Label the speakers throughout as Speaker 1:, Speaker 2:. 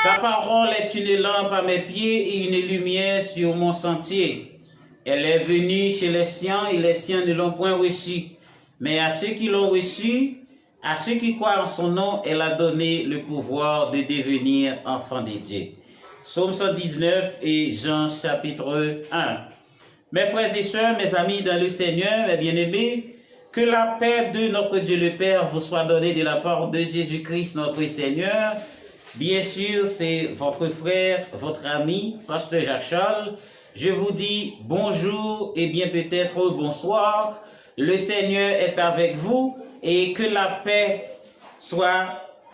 Speaker 1: Ta parole est une lampe à mes pieds et une lumière sur mon sentier. Elle est venue chez les siens et les siens ne l'ont point reçue. Mais à ceux qui l'ont reçue, à ceux qui croient en son nom, elle a donné le pouvoir de devenir enfants de Dieu. Psaume 119 et Jean chapitre 1. Mes frères et sœurs, mes amis dans le Seigneur, mes bien-aimés, que la paix de notre Dieu le Père vous soit donnée de la part de Jésus-Christ notre Seigneur. Bien sûr, c'est votre frère, votre ami, Pasteur Jacques-Charles. Je vous dis bonjour et bien peut-être bonsoir. Le Seigneur est avec vous et que la paix soit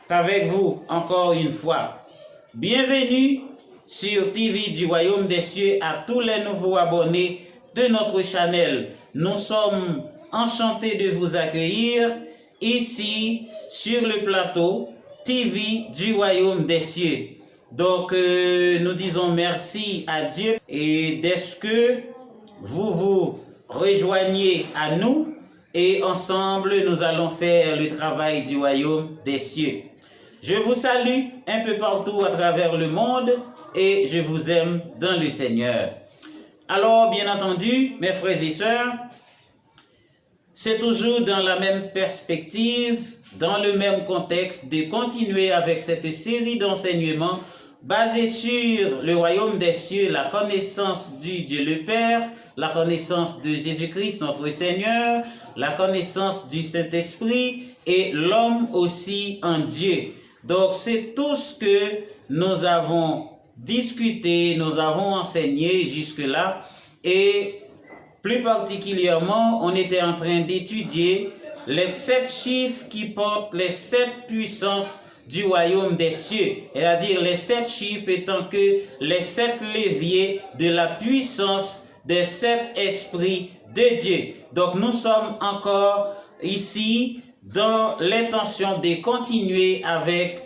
Speaker 1: avec vous encore une fois. Bienvenue sur TV du Royaume des Cieux à tous les nouveaux abonnés de notre channel. Nous sommes enchantés de vous accueillir ici sur le plateau TV du Royaume des Cieux. Donc nous disons merci à Dieu et dès que vous vous rejoignez à nous et ensemble nous allons faire le travail du Royaume des Cieux. Je vous salue un peu partout à travers le monde et je vous aime dans le Seigneur. Alors bien entendu mes frères et sœurs, c'est toujours dans la même perspective, dans le même contexte de continuer avec cette série d'enseignements basés sur le royaume des cieux, la connaissance du Dieu le Père, la connaissance de Jésus-Christ notre Seigneur, la connaissance du Saint-Esprit et l'homme aussi en Dieu. Donc c'est tout ce que nous avons discuté, nous avons enseigné jusque-là et plus particulièrement, on était en train d'étudier les 7 chiffres qui portent les 7 puissances du royaume des cieux. C'est-à-dire les 7 chiffres étant que les 7 leviers de la puissance des 7 esprits de Dieu. Donc nous sommes encore ici dans l'intention de continuer avec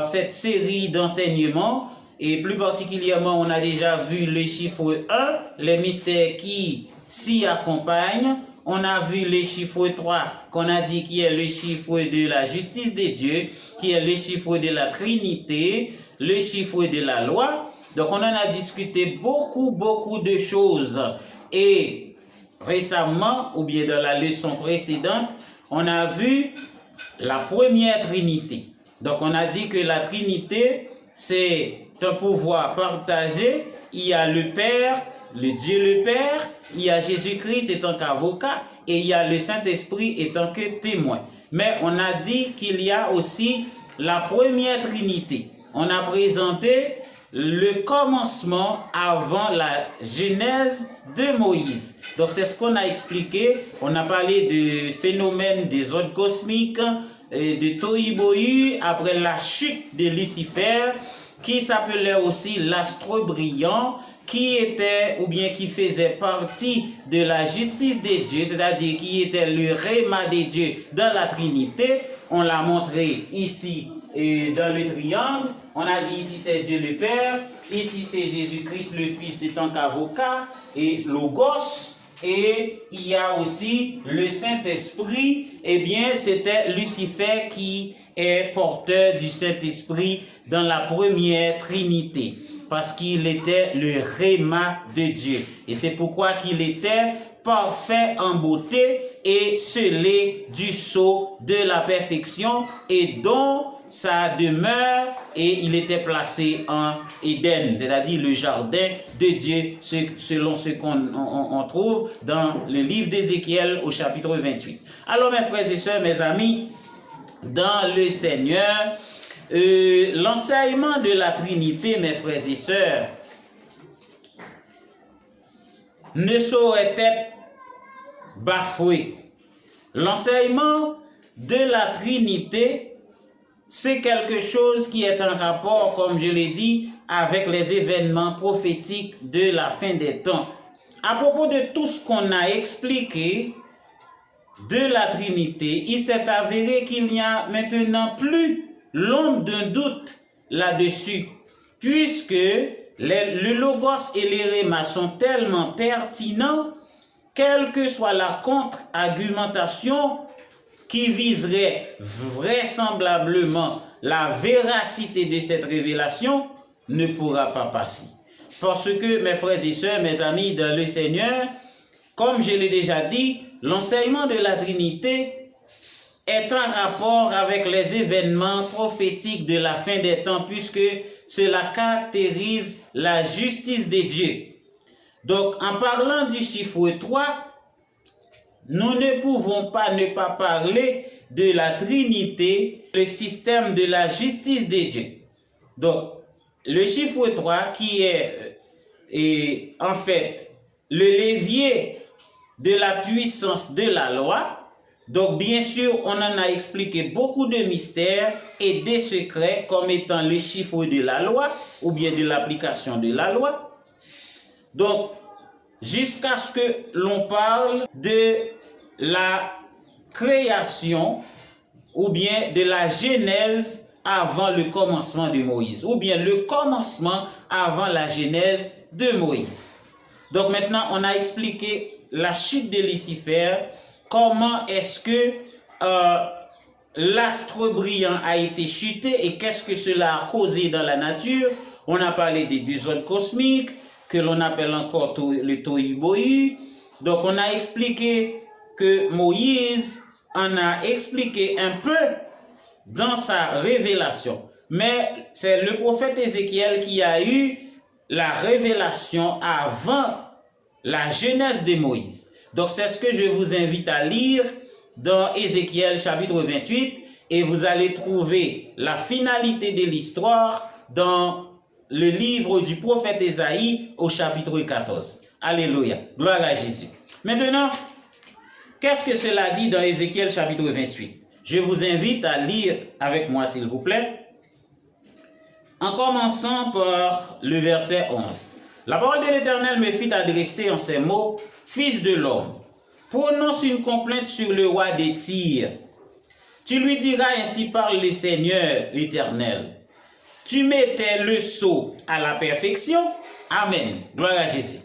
Speaker 1: cette série d'enseignements. Et plus particulièrement, on a déjà vu le chiffre 1, les mystères qui s'y accompagnent. On a vu le chiffre 3, qu'on a dit qui est le chiffre de la justice de Dieu, qui est le chiffre de la Trinité, le chiffre de la loi. Donc on en a discuté beaucoup de choses. Et récemment, ou bien dans la leçon précédente, on a vu la première Trinité. Donc on a dit que la Trinité, c'est un pouvoir partagé. Il y a le Père, le Dieu le Père, il y a Jésus-Christ étant qu'avocat et il y a le Saint-Esprit étant que témoin. Mais on a dit qu'il y a aussi la première Trinité. On a présenté le commencement avant la Genèse de Moïse. Donc c'est ce qu'on a expliqué. On a parlé du phénomène des ordres cosmiques, de Tohu-Bohu après la chute de Lucifer, qui s'appelait aussi l'astre brillant, qui était ou bien qui faisait partie de la justice de Dieu, c'est-à-dire qui était le réma de Dieu dans la Trinité. On l'a montré ici et dans le triangle. On a dit ici c'est Dieu le Père, ici c'est Jésus-Christ le Fils étant qu'avocat et Logos. Et il y a aussi le Saint-Esprit. Eh bien, c'était Lucifer qui est porteur du Saint-Esprit dans la première Trinité, parce qu'il était le réma de Dieu. Et c'est pourquoi qu'il était parfait en beauté et scellé du sceau de la perfection et dont sa demeure, et il était placé en Éden, c'est-à-dire le jardin de Dieu, selon ce qu'on trouve dans le livre d'Ézéchiel au chapitre 28. Alors mes frères et sœurs, mes amis, dans le Seigneur, l'enseignement de la Trinité, mes frères et sœurs, ne saurait être bafoué. L'enseignement de la Trinité, c'est quelque chose qui est en rapport, comme je l'ai dit, avec les événements prophétiques de la fin des temps. À propos de tout ce qu'on a expliqué de la Trinité, il s'est avéré qu'il n'y a maintenant plus l'ombre d'un doute là-dessus, puisque le Logos et les Réma sont tellement pertinents, quelle que soit la contre-argumentation qui viserait vraisemblablement la véracité de cette révélation ne pourra pas passer. Parce que, mes frères et sœurs, mes amis dans le Seigneur, comme je l'ai déjà dit, l'enseignement de la Trinité est en rapport avec les événements prophétiques de la fin des temps, puisque cela caractérise la justice de Dieu. Donc, en parlant du chiffre 3, nous ne pouvons pas ne pas parler de la Trinité, le système de la justice de Dieu. Donc, le chiffre 3 qui est en fait le levier de la puissance de la loi. Donc, bien sûr, on en a expliqué beaucoup de mystères et des secrets comme étant le chiffre de la loi ou bien de l'application de la loi. Donc, jusqu'à ce que l'on parle de la création ou bien de la genèse avant le commencement de Moïse, ou bien le commencement avant la genèse de Moïse. Donc maintenant, on a expliqué la chute de Lucifer, comment est-ce que l'astre brillant a été chuté et qu'est-ce que cela a causé dans la nature. On a parlé des désordres cosmiques, que l'on appelle encore le tohu-bohu. Donc on a expliqué que Moïse en a expliqué un peu dans sa révélation. Mais c'est le prophète Ézéchiel qui a eu la révélation avant la genèse de Moïse. Donc c'est ce que je vous invite à lire dans Ézéchiel chapitre 28 et vous allez trouver la finalité de l'histoire dans le livre du prophète Ésaïe au chapitre 14. Alléluia. Gloire à Jésus. Maintenant, qu'est-ce que cela dit dans Ézéchiel chapitre 28? Je vous invite à lire avec moi, s'il vous plaît, en commençant par le verset 11. La parole de l'Éternel me fit adresser en ces mots, « Fils de l'homme, prononce une complainte sur le roi des Tyr. Tu lui diras, ainsi parle le Seigneur, l'Éternel. Tu mettais le sceau à la perfection. » Amen. Gloire à Jésus.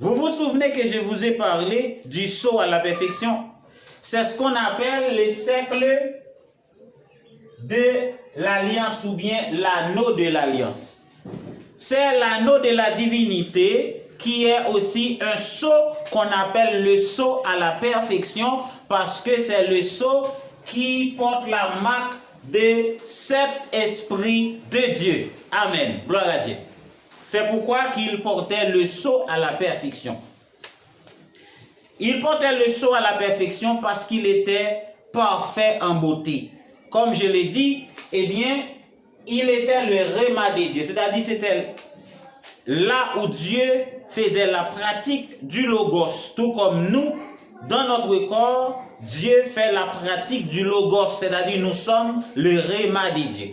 Speaker 1: Vous vous souvenez que je vous ai parlé du sceau à la perfection? C'est ce qu'on appelle le cercle de l'alliance ou bien l'anneau de l'alliance. C'est l'anneau de la divinité qui est aussi un sceau qu'on appelle le sceau à la perfection parce que c'est le sceau qui porte la marque de cet esprit de Dieu. Amen. Gloire à Dieu. C'est pourquoi qu'il portait le sceau à la perfection. Il portait le sceau à la perfection parce qu'il était parfait en beauté. Comme je l'ai dit, eh bien, il était le réma de Dieu. C'est-à-dire, c'était là où Dieu faisait la pratique du logos. Tout comme nous, dans notre corps, Dieu fait la pratique du logos. C'est-à-dire, nous sommes le réma de Dieu.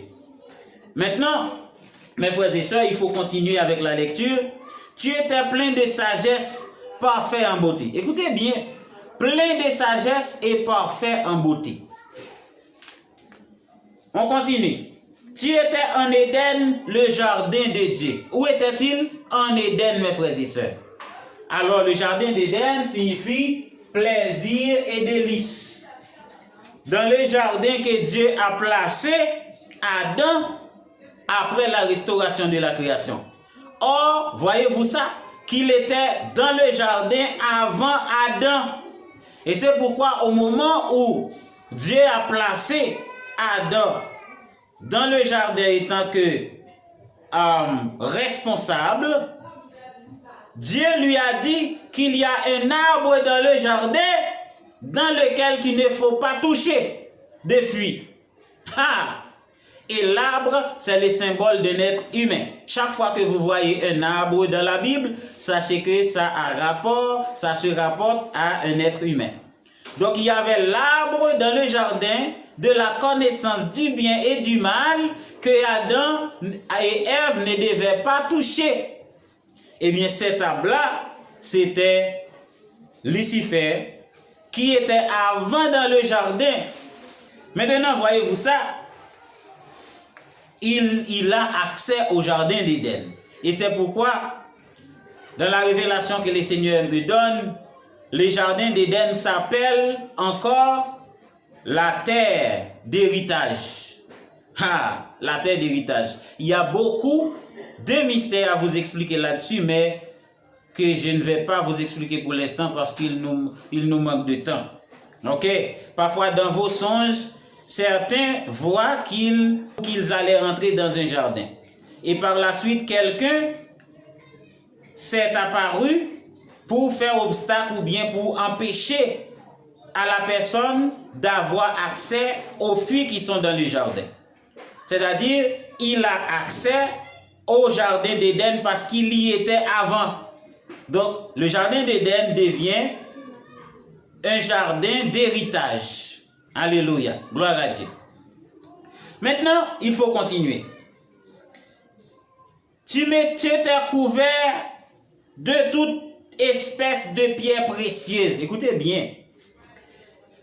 Speaker 1: Maintenant, mes frères et sœurs, il faut continuer avec la lecture. Tu étais plein de sagesse, parfait en beauté. Écoutez bien, plein de sagesse et parfait en beauté. On continue. Tu étais en Éden, le jardin de Dieu. Où était-il? En Éden, mes frères et sœurs. Alors, le jardin d'Éden signifie plaisir et délice. Dans le jardin que Dieu a placé Adam après la restauration de la création. Or, voyez-vous ça? Qu'il était dans le jardin avant Adam. Et c'est pourquoi au moment où Dieu a placé Adam dans le jardin étant que responsable, Dieu lui a dit qu'il y a un arbre dans le jardin dans lequel il ne faut pas toucher de fruits. Et l'arbre, c'est le symbole d'un être humain. Chaque fois que vous voyez un arbre dans la Bible, sachez que ça se rapporte à un être humain. Donc il y avait l'arbre dans le jardin de la connaissance du bien et du mal que Adam et Ève ne devaient pas toucher. Eh bien cet arbre-là, c'était Lucifer qui était avant dans le jardin. Maintenant, voyez-vous ça? Il a accès au jardin d'Éden. Et c'est pourquoi, dans la révélation que le Seigneur me donne, le jardin d'Éden s'appelle encore la terre d'héritage. Ah, la terre d'héritage. Il y a beaucoup de mystères à vous expliquer là-dessus, mais que je ne vais pas vous expliquer pour l'instant parce qu'il nous manque de temps. Ok? Parfois dans vos songes, certains voient qu'ils allaient rentrer dans un jardin. Et par la suite, quelqu'un s'est apparu pour faire obstacle ou bien pour empêcher à la personne d'avoir accès aux filles qui sont dans le jardin. C'est-à-dire, il a accès au jardin d'Éden parce qu'il y était avant. Donc, le jardin d'Éden devient un jardin d'héritage. Alléluia. Gloire à Dieu. Maintenant, il faut continuer. Tu étais couvert de toute espèce de pierres précieuses. Écoutez bien.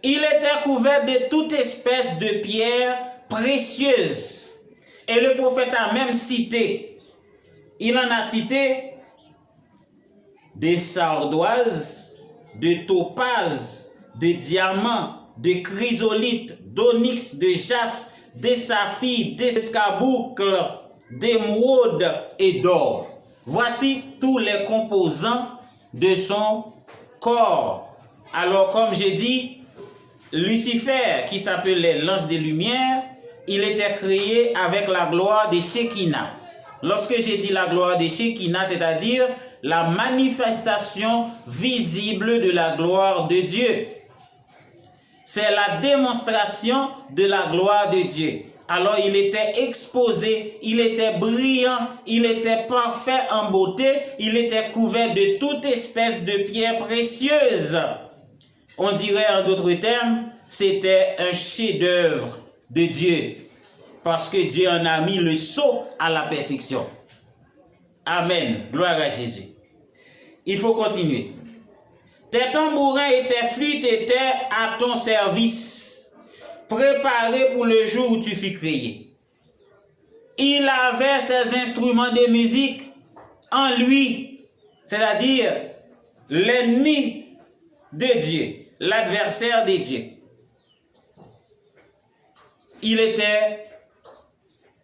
Speaker 1: Il était couvert de toute espèce de pierres précieuses. Et le prophète a même cité. Il en a cité des sardoises, de topazes, de diamants, de chrysolites, d'onyx, de jaspe, de saphir, d'escarboucle, d'émeraude et d'or. Voici tous les composants de son corps. Alors, comme j'ai dit, Lucifer, qui s'appelait l'ange des lumières, il était créé avec la gloire de Shekinah. Lorsque j'ai dit la gloire de Shekinah, c'est-à-dire la manifestation visible de la gloire de Dieu. C'est la démonstration de la gloire de Dieu. Alors il était exposé, il était brillant, il était parfait en beauté, il était couvert de toute espèce de pierres précieuses. On dirait en d'autres termes, c'était un chef-d'œuvre de Dieu. Parce que Dieu en a mis le sceau à la perfection. Amen. Gloire à Jésus. Il faut continuer. Tes tambourins et tes flûtes étaient à ton service, préparés pour le jour où tu fus créé. Il avait ses instruments de musique en lui, c'est-à-dire l'ennemi de Dieu, l'adversaire de Dieu. Il était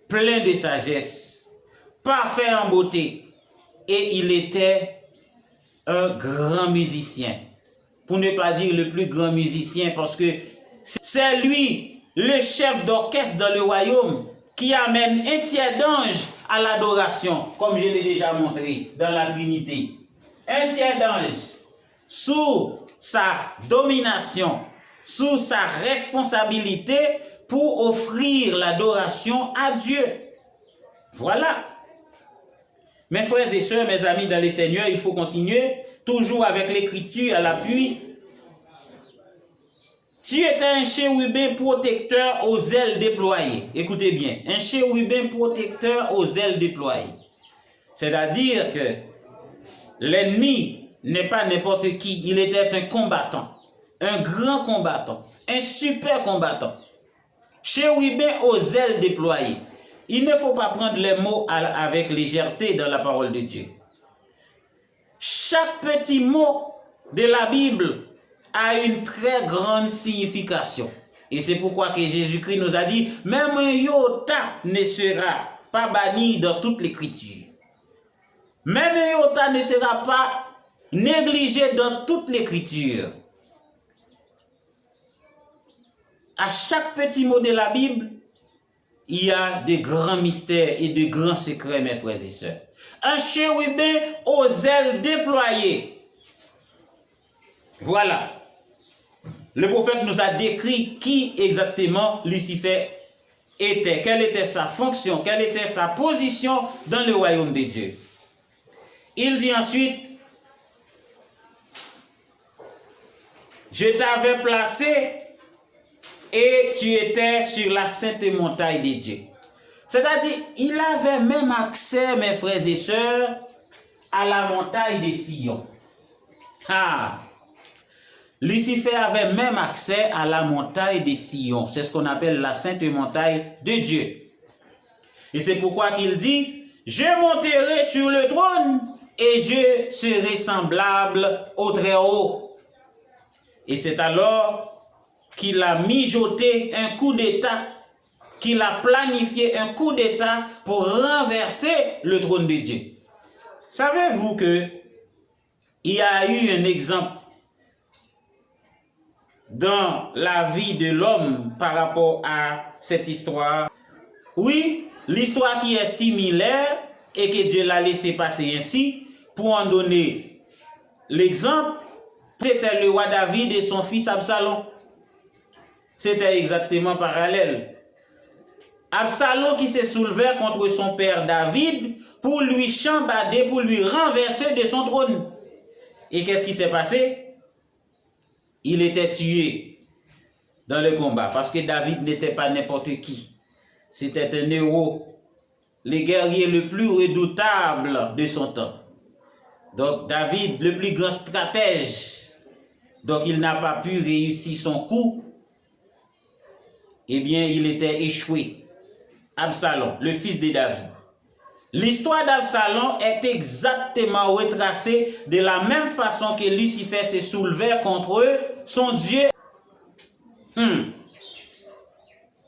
Speaker 1: plein de sagesse, parfait en beauté, et il était un grand musicien. Pour ne pas dire le plus grand musicien, parce que c'est lui, le chef d'orchestre dans le royaume, qui amène un tiers d'ange à l'adoration, comme je l'ai déjà montré dans la Trinité. Un tiers d'ange, sous sa domination, sous sa responsabilité, pour offrir l'adoration à Dieu. Voilà. Mes frères et sœurs, mes amis dans le Seigneur, il faut continuer, toujours avec l'écriture à l'appui. Tu étais un chérubin protecteur aux ailes déployées. Écoutez bien, un chérubin protecteur aux ailes déployées. C'est-à-dire que l'ennemi n'est pas n'importe qui, il était un combattant, un grand combattant, un super combattant. Chérubin aux ailes déployées. Il ne faut pas prendre les mots avec légèreté dans la parole de Dieu. Chaque petit mot de la Bible a une très grande signification. Et c'est pourquoi que Jésus-Christ nous a dit, même un iota ne sera pas banni dans toute l'écriture. Même un iota ne sera pas négligé dans toute l'écriture. À chaque petit mot de la Bible, il y a de grands mystères et de grands secrets, mes frères et sœurs. Un chérubin aux ailes déployées. Voilà. Le prophète nous a décrit qui exactement Lucifer était, quelle était sa fonction, quelle était sa position dans le royaume de Dieu. Il dit ensuite, je t'avais placé et tu étais sur la sainte montagne de Dieu. C'est-à-dire, il avait même accès, mes frères et sœurs, à la montagne de Sion. Ah! Lucifer avait même accès à la montagne de Sion. C'est ce qu'on appelle la sainte montagne de Dieu. Et c'est pourquoi qu'il dit, je monterai sur le trône et je serai semblable au Très-Haut. Et c'est alors qu'il a mijoté un coup d'État, qu'il a planifié un coup d'État pour renverser le trône de Dieu. Savez-vous que il y a eu un exemple dans la vie de l'homme par rapport à cette histoire? Oui, l'histoire qui est similaire et que Dieu l'a laissé passer ainsi, pour en donner l'exemple, c'était le roi David et son fils Absalom. C'était exactement parallèle. Absalom qui s'est soulevé contre son père David pour lui chambarder, pour lui renverser de son trône. Et qu'est-ce qui s'est passé? Il était tué dans le combat parce que David n'était pas n'importe qui. C'était un héros, le guerrier le plus redoutable de son temps. Donc David, le plus grand stratège, donc il n'a pas pu réussir son coup. Eh bien, il était échoué. Absalom, le fils de David. L'histoire d'Absalom est exactement retracée de la même façon que Lucifer se soulevait contre son Dieu.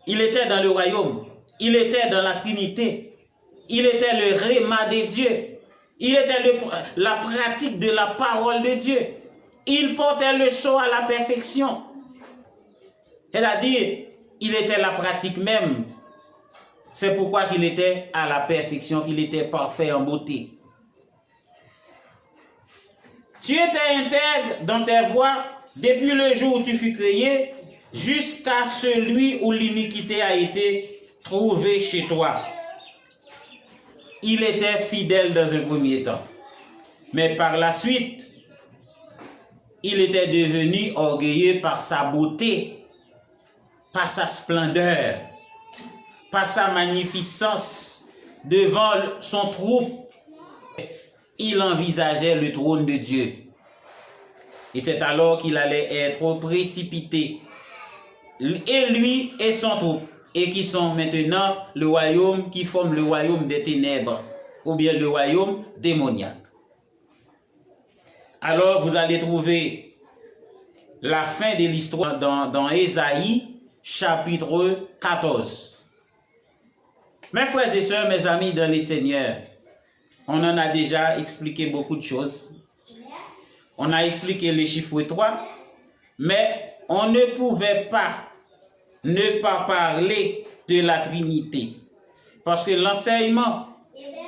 Speaker 1: Il était dans le royaume. Il était dans la Trinité. Il était le réma de Dieu. Il était la pratique de la parole de Dieu. Il portait le sceau à la perfection. C'est-à-dire, il était la pratique même. C'est pourquoi qu'il était à la perfection, qu'il était parfait en beauté. Tu étais intègre dans tes voies depuis le jour où tu fus créé jusqu'à celui où l'iniquité a été trouvée chez toi. Il était fidèle dans un premier temps. Mais par la suite, il était devenu orgueilleux par sa beauté, par sa splendeur, par sa magnificence devant son troupe. Il envisageait le trône de Dieu. Et c'est alors qu'il allait être précipité. Et lui et son troupe. Et qui sont maintenant le royaume qui forme le royaume des ténèbres. Ou bien le royaume démoniaque. Alors vous allez trouver la fin de l'histoire dans Ésaïe chapitre 14. Mes frères et sœurs, mes amis dans les Seigneurs, on en a déjà expliqué beaucoup de choses. On a expliqué le chiffre 3, mais on ne pouvait pas ne pas parler de la Trinité. Parce que l'enseignement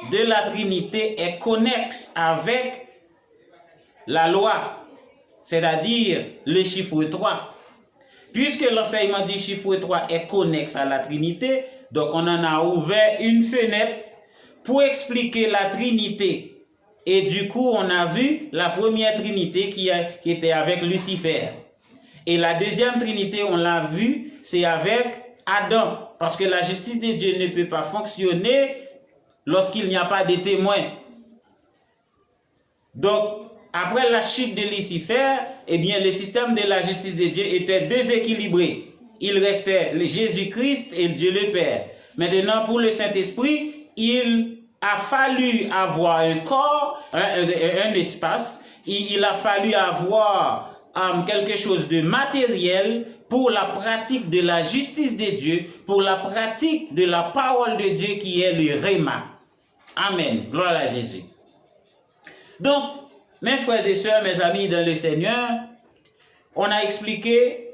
Speaker 1: de la Trinité est connexe avec la loi, c'est-à-dire le chiffre 3. Puisque l'enseignement du chiffre 3 est connexe à la Trinité, donc on en a ouvert une fenêtre pour expliquer la Trinité. Et du coup, on a vu la première Trinité qui était avec Lucifer. Et la deuxième Trinité, on l'a vu, c'est avec Adam. Parce que la justice de Dieu ne peut pas fonctionner lorsqu'il n'y a pas de témoins. Donc, après la chute de Lucifer, eh bien, le système de la justice de Dieu était déséquilibré. Il restait Jésus-Christ et Dieu le Père. Maintenant, pour le Saint-Esprit, il a fallu avoir un corps, un espace. Il a fallu avoir quelque chose de matériel pour la pratique de la justice de Dieu, pour la pratique de la parole de Dieu qui est le Réma. Amen. Gloire à Jésus. Donc, mes frères et sœurs, mes amis dans le Seigneur, on a expliqué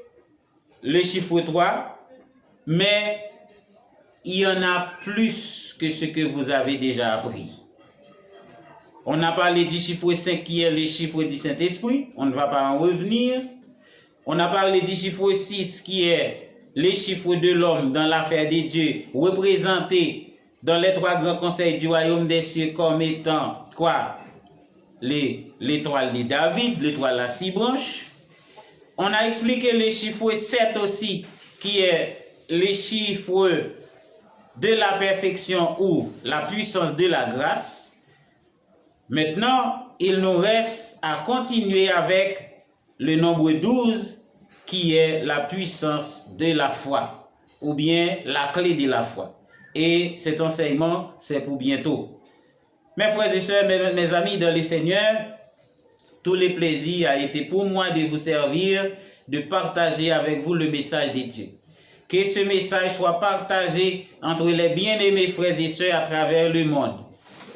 Speaker 1: le chiffre 3, mais il y en a plus que ce que vous avez déjà appris. On a parlé du chiffre 5 qui est le chiffre du Saint-Esprit, on ne va pas en revenir. On a parlé du chiffre 6 qui est le chiffre de l'homme dans l'affaire des dieux, représenté dans les trois grands conseils du royaume des cieux comme étant quoi? L'étoile de David, l'étoile à 6 branches. On a expliqué le chiffre 7 aussi, qui est le chiffre de la perfection ou la puissance de la grâce. Maintenant, il nous reste à continuer avec le nombre 12, qui est la puissance de la foi, ou bien la clé de la foi. Et cet enseignement, c'est pour bientôt. Mes frères et sœurs, mes amis dans le Seigneur, tout le plaisir a été pour moi de vous servir de partager avec vous le message de Dieu. Que ce message soit partagé entre les bien-aimés frères et sœurs à travers le monde.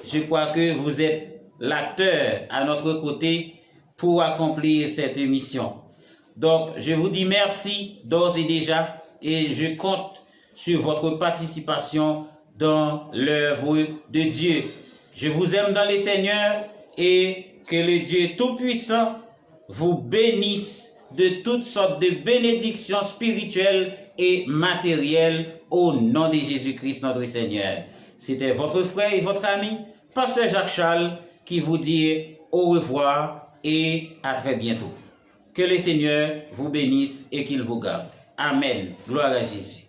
Speaker 1: Je crois que vous êtes l'acteur à notre côté pour accomplir cette mission. Donc, je vous dis merci d'ores et déjà et je compte sur votre participation dans l'œuvre de Dieu. Je vous aime dans le Seigneur et que le Dieu Tout-Puissant vous bénisse de toutes sortes de bénédictions spirituelles et matérielles au nom de Jésus-Christ notre Seigneur. C'était votre frère et votre ami, Pasteur Jacques Charles, qui vous dit au revoir et à très bientôt. Que le Seigneur vous bénisse et qu'il vous garde. Amen. Gloire à Jésus.